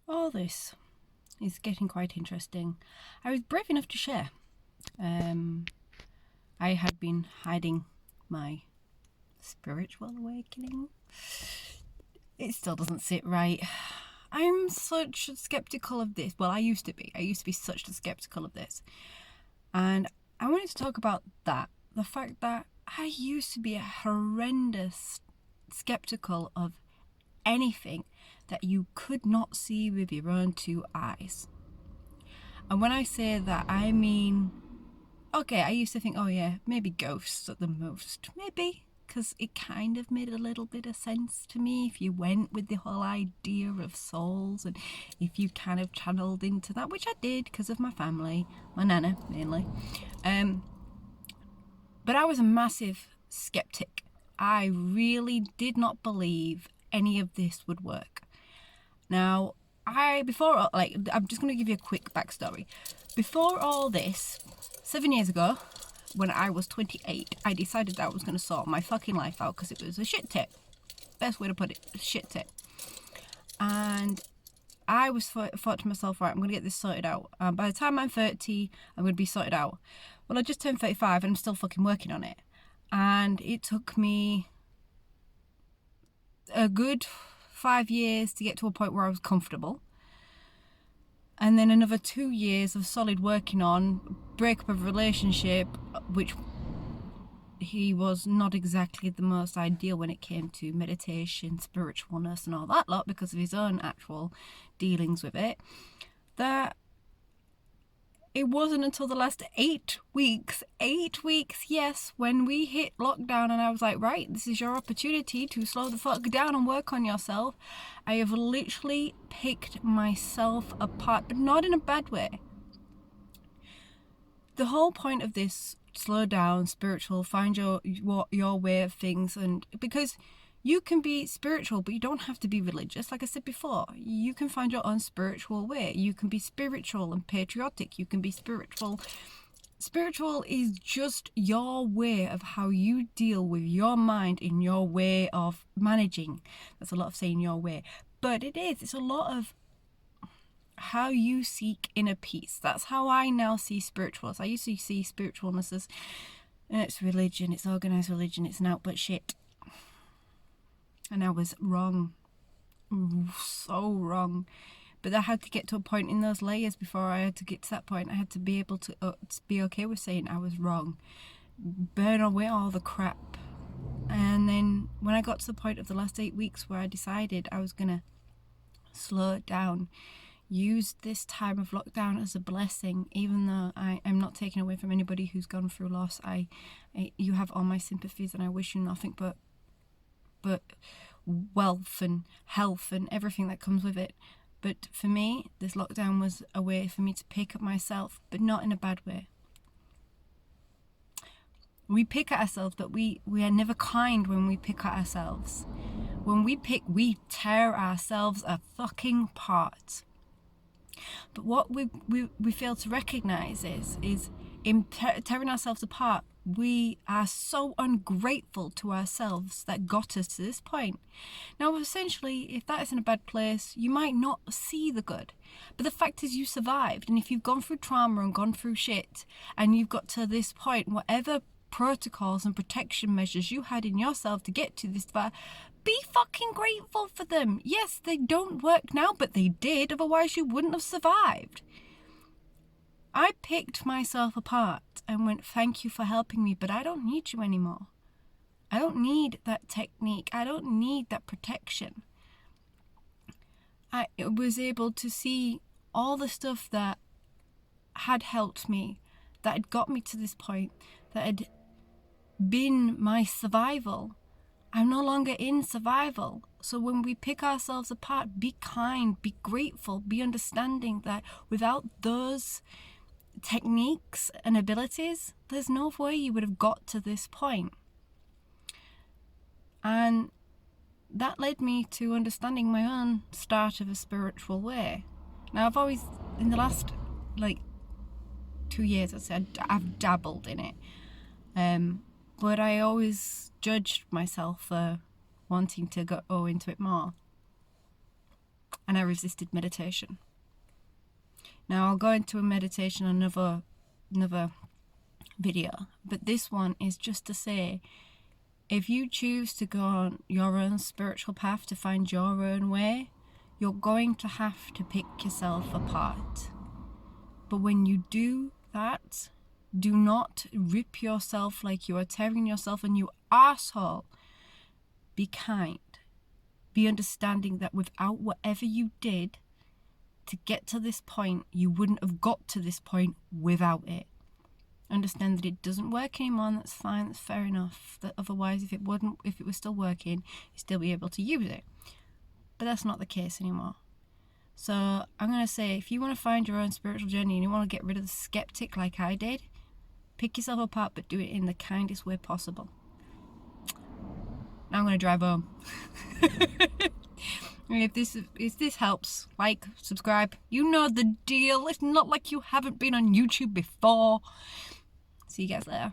all this is getting quite interesting. I was brave enough to share. I had been hiding my spiritual awakening. It still doesn't sit right. I'm such skeptical of this. Well, I used to be. I used to be such skeptical of this. And I wanted to talk about that. The fact that I used to be a horrendous skeptical of anything that you could not see with your own two eyes. And when I say that, I mean, okay, I used to think, oh yeah, maybe ghosts at the most. Maybe, because it kind of made a little bit of sense to me if you went with the whole idea of souls and if you kind of channeled into that, which I did because of my family, my nana mainly. But I was a massive skeptic. I really did not believe any of this would work. Now, I'm just going to give you a quick backstory. Before all this, 7 years ago, when I was 28, I decided that I was going to sort my fucking life out because it was a shit tip. Best way to put it, a shit tip. And I was thought to myself, right, I'm going to get this sorted out. By the time I'm 30, I'm going to be sorted out. Well, I just turned 35 and I'm still fucking working on it. And it took me a good 5 years to get to a point where I was comfortable. And then another 2 years of solid working on breakup of relationship, which he was not exactly the most ideal when it came to meditation, spiritualness and all that lot because of his own actual dealings with it. That it wasn't until the last 8 weeks, yes, when we hit lockdown and I was like, right, this is your opportunity to slow the fuck down and work on yourself. I have literally picked myself apart, but not in a bad way. The whole point of this, slow down, spiritual, find your way of things, and because you can be spiritual, but you don't have to be religious. Like I said before, you can find your own spiritual way. You can be spiritual and patriotic. You can be spiritual. Spiritual is just your way of how you deal with your mind in your way of managing. That's a lot of saying your way. But it is. It's a lot of how you seek inner peace. That's how I now see spirituals. I used to see spiritualness as it's religion, it's organised religion, it's an output shit. And I was wrong. So wrong. But I had to get to a point in those layers before I had to get to that point. I had to be able to be okay with saying I was wrong. Burn away all the crap. And then when I got to the point of the last 8 weeks where I decided I was going to slow it down, use this time of lockdown as a blessing, even though I am not taking away from anybody who's gone through loss. You have all my sympathies and I wish you nothing but wealth and health and everything that comes with it. But for me, this lockdown was a way for me to pick up myself, but not in a bad way. We pick at ourselves, but we are never kind when we pick at ourselves. When we pick, we tear ourselves a fucking apart. But what we fail to recognise is in tearing ourselves apart, we are so ungrateful to ourselves that got us to this point. Now, essentially, if that is in a bad place, you might not see the good. But the fact is you survived. And if you've gone through trauma and gone through shit, and you've got to this point, whatever protocols and protection measures you had in yourself to get to this far, be fucking grateful for them. Yes, they don't work now, but they did. Otherwise, you wouldn't have survived. I picked myself apart and went, thank you for helping me, but I don't need you anymore. I don't need that technique. I don't need that protection. I was able to see all the stuff that had helped me, that had got me to this point, that had been my survival. I'm no longer in survival. So when we pick ourselves apart, be kind, be grateful, be understanding that without those techniques and abilities, there's no way you would have got to this point. And that led me to understanding my own start of a spiritual way. Now, I've always, in the last 2 years, I said I've dabbled in it. But I always judged myself for wanting to go into it more. and I resisted meditation. Now I'll go into a meditation on another video, but this one is just to say, if you choose to go on your own spiritual path to find your own way, you're going to have to pick yourself apart. But when you do that, do not rip yourself like you are tearing yourself a new asshole. Be kind. Be understanding that without whatever you did to get to this point, you wouldn't have got to this point without it. Understand that it doesn't work anymore, and that's fine, that's fair enough. That otherwise, if it was still working, you'd still be able to use it. But that's not the case anymore. So I'm going to say, if you want to find your own spiritual journey and you want to get rid of the skeptic like I did, pick yourself apart, but do it in the kindest way possible. Now I'm going to drive home. If this helps, like, subscribe. You know the deal. It's not like you haven't been on YouTube before. See you guys later.